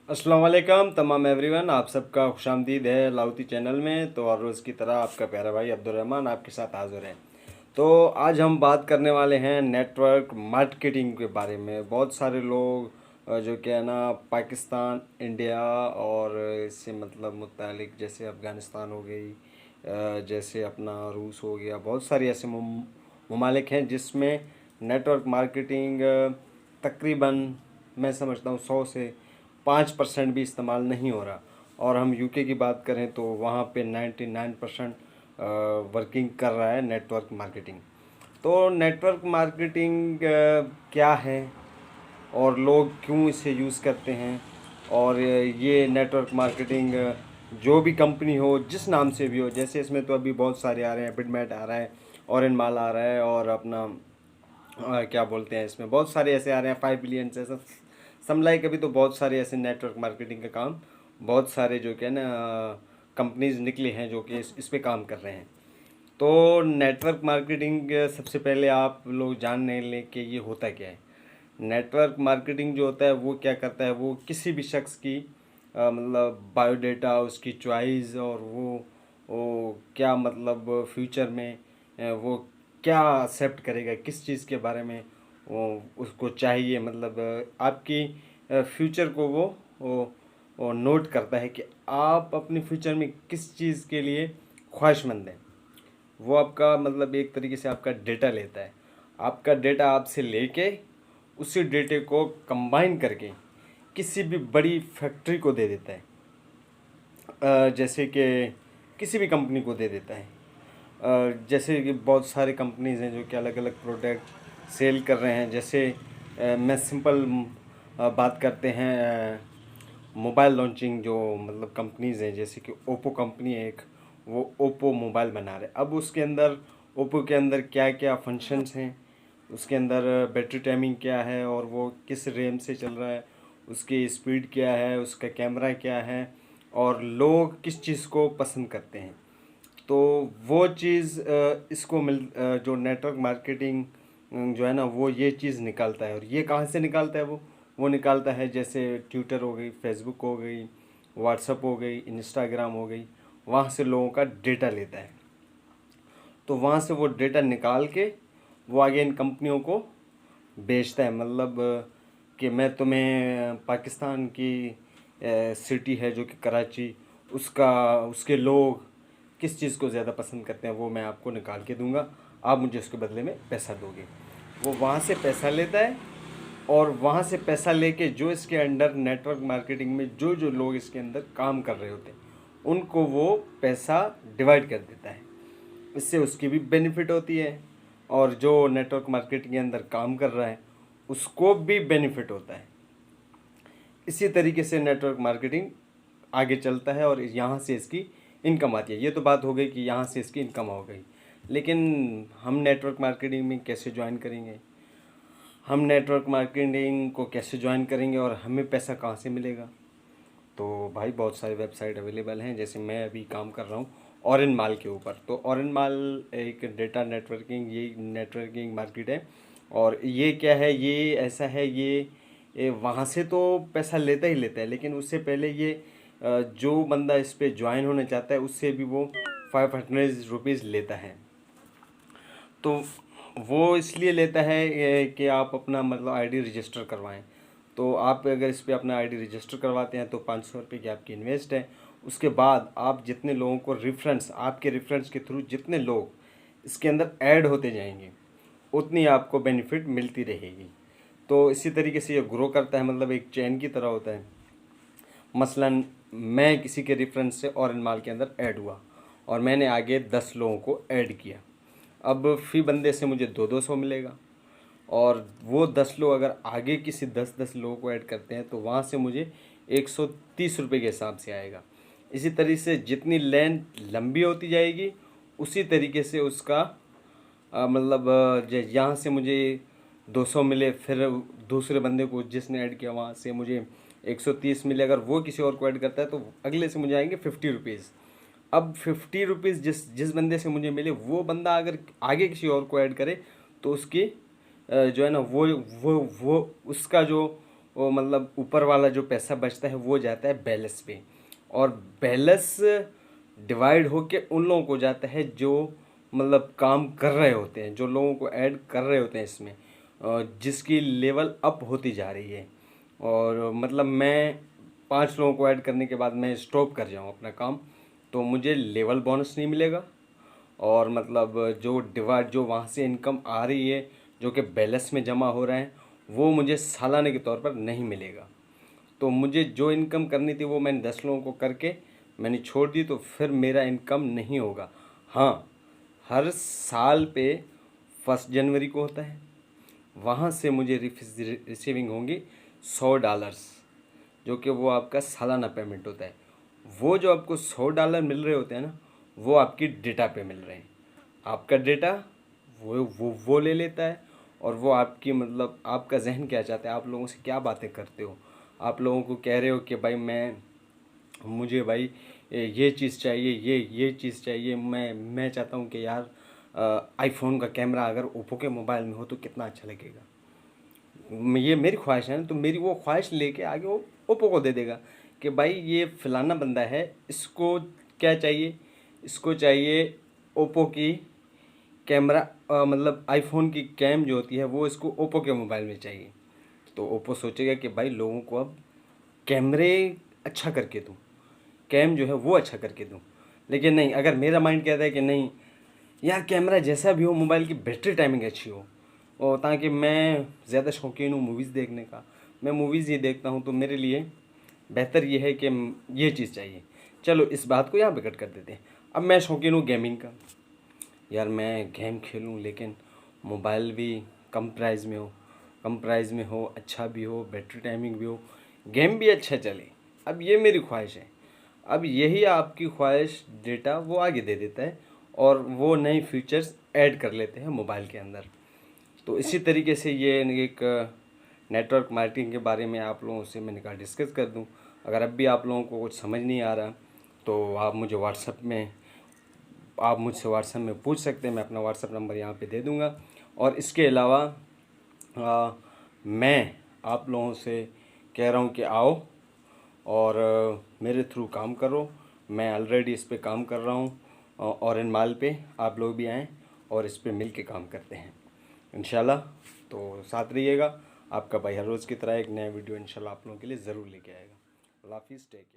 अस्सलाम वालेकुम तमाम एवरीवन, आप सबका खुशामदीद है लाउती चैनल में। तो और रोज़ की तरह आपका प्यारा भाई अब्दुर्रहमान आपके साथ हाज़िर है। तो आज हम बात करने वाले हैं नेटवर्क मार्केटिंग के बारे में। बहुत सारे लोग जो कि है ना पाकिस्तान, इंडिया और इससे मतलब मुतालिक जैसे अफ़गानिस्तान हो गई, जैसे अपना रूस हो गया, बहुत सारे ऐसे ममालिक हैं जिसमें नेटवर्क मार्केटिंग तकरीबन मैं समझता हूँ 100 से 5% भी इस्तेमाल नहीं हो रहा। और हम यूके की बात करें तो वहाँ पे 99% वर्किंग कर रहा है नेटवर्क मार्केटिंग। तो नेटवर्क मार्केटिंग क्या है और लोग क्यों इसे यूज़ करते हैं, और ये नेटवर्क मार्केटिंग जो भी कंपनी हो जिस नाम से भी हो, जैसे इसमें तो अभी बहुत सारे आ रहे हैं, बिडमेट आ रहा है, ऑरेंज माल आ रहा है, और अपना क्या बोलते हैं, इसमें बहुत सारे ऐसे आ रहे हैं 5 बिलियन से ऐसा समलाइक। अभी तो बहुत सारे ऐसे नेटवर्क मार्केटिंग का काम, बहुत सारे जो कि है ना कंपनीज निकली हैं जो कि इस पे काम कर रहे हैं। तो नेटवर्क मार्केटिंग सबसे पहले आप लोग जान लें कि ये होता क्या है। नेटवर्क मार्केटिंग जो होता है वो क्या करता है, वो किसी भी शख्स की मतलब बायोडाटा, उसकी चॉइस, और वो क्या मतलब फ्यूचर में वो क्या एक्सेप्ट करेगा, किस चीज़ के बारे में वो उसको चाहिए, मतलब आपकी फ्यूचर को वो नोट करता है कि आप अपने फ्यूचर में किस चीज़ के लिए ख्वाहिशमंद हैं। वो आपका मतलब एक तरीके से आपका डेटा लेता है। आपका डेटा आपसे लेके उसी डेटे को कंबाइन करके किसी भी बड़ी फैक्ट्री को दे देता है, जैसे कि किसी भी कंपनी को दे देता है। जैसे कि बहुत सारे कंपनीज हैं जो कि अलग अलग प्रोडक्ट सेल कर रहे हैं। जैसे मैं सिंपल बात करते हैं मोबाइल लॉन्चिंग, जो मतलब कंपनीज हैं, जैसे कि ओप्पो कंपनी है एक, वो ओप्पो मोबाइल बना रहे। अब उसके अंदर ओप्पो के अंदर क्या क्या फंक्शंस हैं, उसके अंदर बैटरी टाइमिंग क्या है, और वो किस रैम से चल रहा है, उसकी स्पीड क्या है, उसका कैमरा क्या है, और लोग किस चीज़ को पसंद करते हैं। तो वो चीज़ इसको जो नेटवर्क मार्केटिंग जो है ना वो ये चीज़ निकालता है। और ये कहाँ से निकालता है, वो निकालता है जैसे ट्विटर हो गई, फेसबुक हो गई, व्हाट्सअप हो गई, इंस्टाग्राम हो गई, वहाँ से लोगों का डेटा लेता है। तो वहाँ से वो डेटा निकाल के वो आगे इन कंपनियों को बेचता है। मतलब कि मैं तुम्हें पाकिस्तान की सिटी है जो कि कराची, उसका उसके लोग किस चीज़ को ज़्यादा पसंद करते हैं वो मैं आपको निकाल के दूंगा, आप मुझे उसके बदले में पैसा दोगे। वो वहाँ से पैसा लेता है, और वहाँ से पैसा लेके जो इसके अंडर नेटवर्क मार्केटिंग में जो जो लोग इसके अंदर काम कर रहे होते हैं उनको वो पैसा डिवाइड कर देता है। इससे उसकी भी बेनिफिट होती है, और जो नेटवर्क मार्केटिंग के अंदर काम कर रहा है उसको भी बेनिफिट होता है। इसी तरीके से नेटवर्क मार्केटिंग आगे चलता है और यहाँ से इसकी इनकम आती है। ये तो बात हो गई कि यहाँ से इसकी इनकम हो गई, लेकिन हम नेटवर्क मार्केटिंग में कैसे ज्वाइन करेंगे, हम नेटवर्क मार्केटिंग को कैसे ज्वाइन करेंगे, और हमें पैसा कहाँ से मिलेगा। तो भाई बहुत सारे वेबसाइट अवेलेबल हैं। जैसे मैं अभी काम कर रहा हूँ ऑरेंज माल के ऊपर। तो ऑरेंज माल एक डेटा नेटवर्किंग, ये नेटवर्किंग मार्केट है। और ये क्या है, ये ऐसा है, ये वहाँ से तो पैसा लेता ही लेता है, लेकिन उससे पहले ये जो बंदा इस पर ज्वाइन होना चाहता है उससे भी वो 500 रुपीज़ लेता है। तो वो इसलिए लेता है कि आप अपना मतलब आईडी रजिस्टर करवाएं। तो आप अगर इस पर अपना आईडी रजिस्टर करवाते हैं तो 500 रुपये की आपकी इन्वेस्ट है। उसके बाद आप जितने लोगों को रेफरेंस, आपके रेफरेंस के थ्रू जितने लोग इसके अंदर ऐड होते जाएंगे उतनी आपको बेनिफिट मिलती रहेगी। तो इसी तरीके से ये ग्रो करता है, मतलब एक चैन की तरह होता है। मसलन मैं किसी के रेफरेंस से ऑरेंज माल के अंदर ऐड हुआ और मैंने आगे 10 लोगों को ऐड किया। अब फी बंदे से मुझे 200 मिलेगा, और वो 10 लोग अगर आगे किसी 10 लोगों को ऐड करते हैं तो वहाँ से मुझे 130 रुपये के हिसाब से आएगा। इसी तरीके से जितनी लेंथ लंबी होती जाएगी उसी तरीके से उसका मतलब यहाँ से मुझे 200 मिले, फिर दूसरे बंदे को जिसने ऐड किया वहाँ से मुझे 130 मिले। अगर वो किसी और को ऐड करता है तो अगले से मुझे आएंगे 50 रुपीज़। अब 50 रुपीज़ जिस जिस बंदे से मुझे मिले, वो बंदा अगर आगे किसी और को ऐड करे तो उसकी जो है ना वो उसका जो वो मतलब ऊपर वाला जो पैसा बचता है वो जाता है बैलेंस पे, और बैलेंस डिवाइड होके उन लोगों को जाता है जो मतलब काम कर रहे होते हैं, जो लोगों को ऐड कर रहे होते हैं इसमें, जिसकी लेवल अप होती जा रही है। और मतलब मैं 5 लोगों को ऐड करने के बाद मैं स्टॉप कर जाऊँ अपना काम, तो मुझे लेवल बोनस नहीं मिलेगा, और मतलब जो डिवाइड जो वहाँ से इनकम आ रही है जो कि बैलेंस में जमा हो रहा है वो मुझे सालाने के तौर पर नहीं मिलेगा। तो मुझे जो इनकम करनी थी वो मैंने 10 लोगों को करके मैंने छोड़ दी, तो फिर मेरा इनकम नहीं होगा। हाँ, हर साल पे 1 जनवरी को होता है, वहाँ से मुझे रिसीविंग होंगी $100, जो कि वो आपका सालाना पेमेंट होता है। वो जो आपको $100 मिल रहे होते हैं ना, वो आपकी डेटा पे मिल रहे हैं। आपका डेटा वो ले लेता है, और वो आपकी मतलब आपका जहन क्या चाहता है, आप लोगों से क्या बातें करते हो, आप लोगों को कह रहे हो कि भाई मुझे भाई ये चीज़ चाहिए, ये चीज़ चाहिए, मैं चाहता हूँ कि यार आईफोन का कैमरा अगर ओप्पो के मोबाइल में हो तो कितना अच्छा लगेगा। ये मेरी ख्वाहिश है ना, तो मेरी वो ख्वाहिश लेके आगे वो ओप्पो को दे देगा कि भाई ये फलाना बंदा है, इसको क्या चाहिए, इसको चाहिए ओप्पो की कैमरा, मतलब आईफोन की कैम जो होती है वो इसको ओप्पो के मोबाइल में चाहिए। तो ओप्पो सोचेगा कि भाई लोगों को अब कैमरे अच्छा करके दूँ, कैम जो है वो अच्छा करके दूँ। लेकिन नहीं, अगर मेरा माइंड कहता है कि नहीं यार, कैमरा जैसा भी हो, मोबाइल की बैटरी टाइमिंग अच्छी हो, और ताकि मैं ज़्यादा शौकीन हूँ मूवीज़ देखने का, मैं मूवीज़ ही देखता हूँ, तो मेरे लिए बेहतर ये है कि ये चीज़ चाहिए। चलो इस बात को यहाँ पे कट कर देते हैं। अब मैं शौकीन हूँ गेमिंग का, यार मैं गेम खेलूँ लेकिन मोबाइल भी कम प्राइस में हो, कम प्राइस में हो, अच्छा भी हो, बैटरी टाइमिंग भी हो, गेम भी अच्छा चले। अब ये मेरी ख्वाहिश है। अब यही आपकी ख्वाहिश डेटा वो आगे दे देता है, और वो नए फीचर्स ऐड कर लेते हैं मोबाइल के अंदर। तो इसी तरीके से ये एक नेटवर्क मार्केटिंग के बारे में आप लोगों से मैंने कहा डिस्कस कर दूं। अगर अब भी आप लोगों को कुछ समझ नहीं आ रहा तो आप मुझसे व्हाट्सएप में पूछ सकते हैं, मैं अपना व्हाट्सएप नंबर यहाँ पे दे दूँगा। और इसके अलावा मैं आप लोगों से कह रहा हूँ कि आओ और मेरे थ्रू काम करो। मैं ऑलरेडी इस पे काम कर रहा हूँ, और इन माल पे आप लोग भी आएँ और इस पे मिल के काम करते हैं इंशाल्लाह। तो साथ रहिएगा, आपका भाई हर रोज़ की तरह एक नया वीडियो इंशाल्लाह आप लोगों के लिए ज़रूर लेके आएगा। अल्लाह हाफिज़, टेक केयर।